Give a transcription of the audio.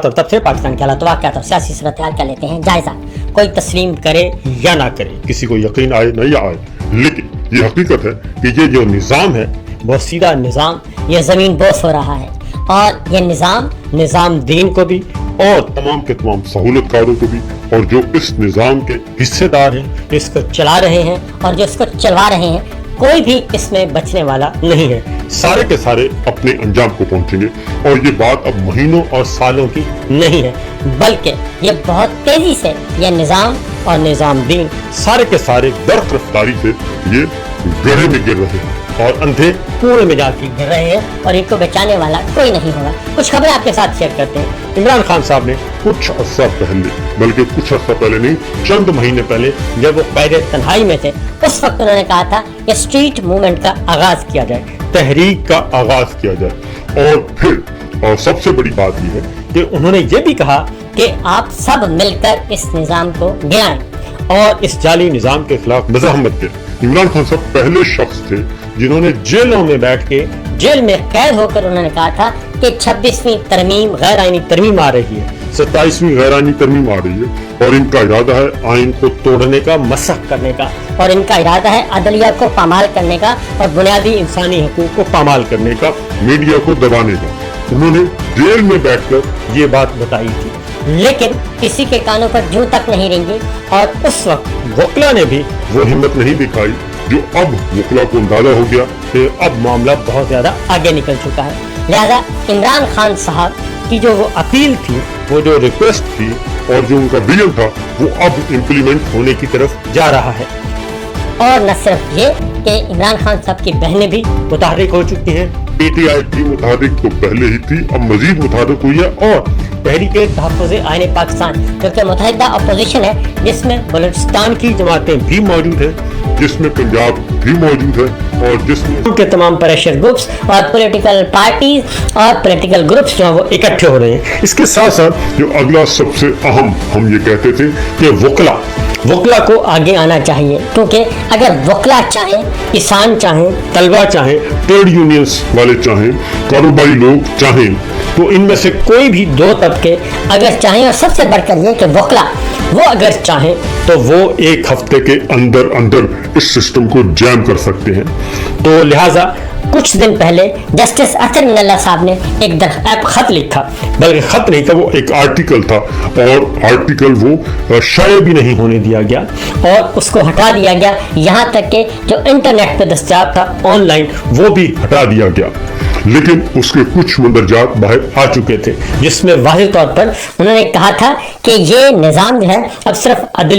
और तब से पाकिस्तान के हालात वाक़यात और सियासी सूरत-ए-हाल का लेते हैं जायजा। कोई तस्लीम करे या ना करे, किसी को यकीन आए नहीं आए, लेकिन ये हकीकत है कि ये जो निज़ाम है वो सीधा निज़ाम ये ज़मीन बोस हो रहा है और ये निज़ाम दीन को भी और तमाम के तमाम सहूलतकारों को भी, और जो इस निज़ाम के हिस्सेदार हैं, इसको चला रहे हैं और जो इसको चलवा रहे हैं, कोई भी इसमें बचने वाला नहीं है। सारे के सारे अपने अंजाम को पहुंचेंगे। और ये बात अब महीनों और सालों की नहीं है, बल्कि ये बहुत तेजी से ये निज़ाम और निज़ाम दीन सारे के सारे बर्फ रफ्तारी से ये गड्ढे में गिर रहे हैं और अंधे कुएं में जाके गिर रहे हैं और इनको बचाने वाला कोई नहीं होगा। कुछ खबरें आपके साथ शेयर करते हैं। इमरान खान साहब ने कुछ अर्सा पहले, बल्कि कुछ अर्सा पहले नहीं, चंद महीने पहले, जब वो कैद तन्हाई में थे, उस वक्त उन्होंने कहा था कि स्ट्रीट मूवमेंट का आगाज किया जाए, तहरीक का आगाज किया जाए। और फिर और सबसे बड़ी बात यह है कि उन्होंने ये भी कहा कि आप सब मिलकर इस निज़ाम को गिराएं और इस जाली निज़ाम के खिलाफ मज़ाहमत करें। इमरान खान साहब पहले शख्स थे जिन्होंने जेलों में बैठ के जेल में कैद होकर उन्होंने कहा था कि 26वीं तरमीम गैर आईनी तरमीम आ रही है, 27वीं गैर आईनी तरमीम आ रही है और इनका इरादा है आइन को तोड़ने का, मसख करने का, और इनका इरादा है अदलिया को पामाल करने का और बुनियादी इंसानी हकूक को पामाल करने का, मीडिया को दबाने का। उन्होंने जेल में बैठकर ये बात बताई थी, लेकिन किसी के कानों पर जूं तक नहीं रेंगी। और उस वक्त वकला ने भी वो हिम्मत नहीं दिखाई जो अब वकला को अंदाजा हो गया कि अब मामला बहुत ज्यादा आगे निकल चुका है। लिहाजा इमरान खान साहब की जो वो अपील थी, वो जो रिक्वेस्ट थी और जो उनका विजन था, वो अब इम्प्लीमेंट होने की तरफ जा रहा है। और न सिर्फ ये कि इमरान खान साहब की बहनें भी मुतहर्रिक हो चुकी हैं। PTI की मुतहर्रिक तो पहले ही थी, अब मजीद मुतहर्रिक हुई है। और तहरीके तहफ़्फ़ुज़-ए-आईन पाकिस्तान, जो कि मुत्तहिदा अपोजिशन है, जिसमें बलूचिस्तान की जमातें भी मौजूद है, जिसमें पंजाब भी मौजूद है, और जिसमें के तमाम प्रेशर ग्रुप्स और पॉलिटिकल पार्टीज और पॉलिटिकल ग्रुप्स जो वो इकट्ठे हो रहे हैं। इसके साथ साथ जो अगला सबसे अहम, हम ये कहते थे कि वकला को आगे आना चाहिए, क्योंकि अगर वकला चाहें, किसान चाहें, तलबा चाहें, ट्रेड यूनियंस वाले चाहें, कारोबारी लोग चाहें, तो इनमें से कोई भी दो तबके अगर चाहें, और सबसे बढ़कर ये कि वकला वो अगर चाहें तो वो एक हफ्ते के अंदर अंदर इस सिस्टम को जैम कर सकते हैं। तो लिहाजा कुछ दिन पहले जस्टिस अतर मिनल्ला साहब ने एक खत लिखा, बल्कि खत नहीं था, वो एक आर्टिकल था, और आर्टिकल वो शाये भी नहीं होने दिया गया और उसको हटा दिया गया। यहाँ तक कि जो इंटरनेट पे दस्तयाब था ऑनलाइन, वो भी हटा दिया गया। लेकिन उसके कुछ मंदरजात बाहर आ चुके थे, जिसमें वाज़ेह तौर पर उन्होंने कहा था कि ये निज़ाम जो है अब सिर्फ